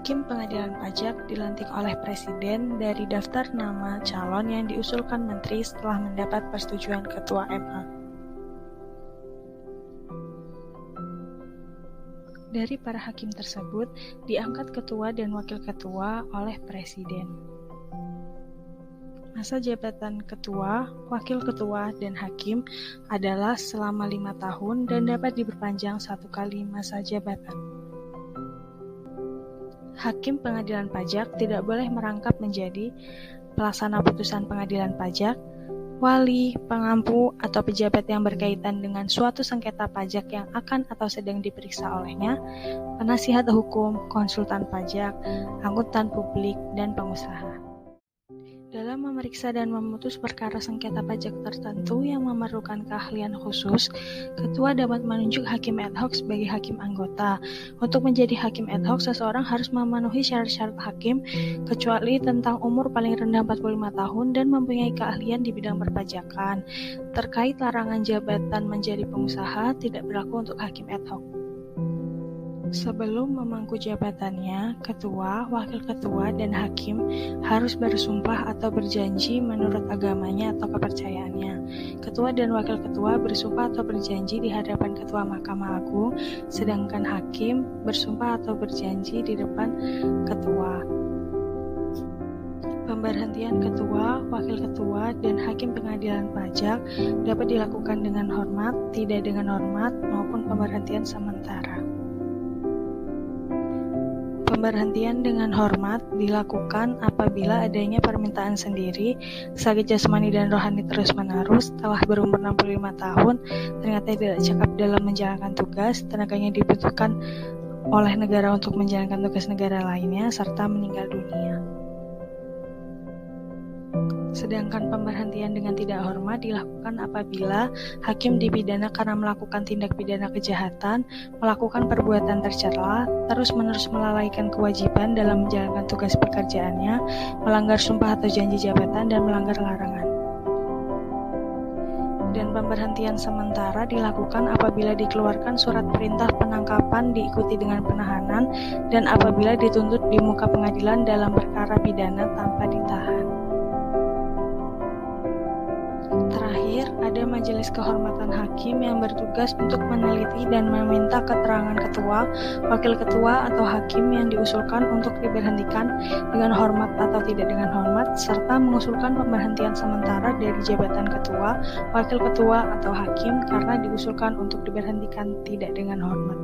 Hakim Pengadilan Pajak dilantik oleh Presiden dari daftar nama calon yang diusulkan Menteri setelah mendapat persetujuan Ketua MA. Dari para hakim tersebut, diangkat ketua dan wakil ketua oleh Presiden. Masa jabatan ketua, wakil ketua, dan hakim adalah selama 5 tahun dan dapat diperpanjang 1 kali masa jabatan. Hakim Pengadilan Pajak tidak boleh merangkap menjadi pelaksana putusan pengadilan pajak, wali, pengampu, atau pejabat yang berkaitan dengan suatu sengketa pajak yang akan atau sedang diperiksa olehnya, penasihat hukum, konsultan pajak, akuntan publik, dan pengusaha. Dalam memeriksa dan memutus perkara sengketa pajak tertentu yang memerlukan keahlian khusus, ketua dapat menunjuk hakim ad hoc sebagai hakim anggota. Untuk menjadi hakim ad hoc, seseorang harus memenuhi syarat-syarat hakim, kecuali tentang umur paling rendah 45 tahun dan mempunyai keahlian di bidang perpajakan. Terkait larangan jabatan menjadi pengusaha, tidak berlaku untuk hakim ad hoc. Sebelum memangku jabatannya, ketua, wakil ketua, dan hakim harus bersumpah atau berjanji menurut agamanya atau kepercayaannya. Ketua dan wakil ketua bersumpah atau berjanji di hadapan Ketua Mahkamah Agung, sedangkan hakim bersumpah atau berjanji di depan ketua. Pemberhentian ketua, wakil ketua, dan hakim pengadilan pajak dapat dilakukan dengan hormat, tidak dengan hormat, maupun pemberhentian sementara. Pemberhentian dengan hormat dilakukan apabila adanya permintaan sendiri, sakit jasmani dan rohani terus-menerus, telah berumur 65 tahun, ternyata tidak cakap dalam menjalankan tugas, tenaganya dibutuhkan oleh negara untuk menjalankan tugas negara lainnya, serta meninggal dunia. Sedangkan pemberhentian dengan tidak hormat dilakukan apabila hakim dipidana karena melakukan tindak pidana kejahatan, melakukan perbuatan tercela, terus-menerus melalaikan kewajiban dalam menjalankan tugas pekerjaannya, melanggar sumpah atau janji jabatan, dan melanggar larangan. Dan pemberhentian sementara dilakukan apabila dikeluarkan surat perintah penangkapan diikuti dengan penahanan, dan apabila dituntut di muka pengadilan dalam perkara pidana tanpa ditahan. Terakhir, ada majelis kehormatan hakim yang bertugas untuk meneliti dan meminta keterangan ketua, wakil ketua, atau hakim yang diusulkan untuk diberhentikan dengan hormat atau tidak dengan hormat, serta mengusulkan pemberhentian sementara dari jabatan ketua, wakil ketua, atau hakim karena diusulkan untuk diberhentikan tidak dengan hormat.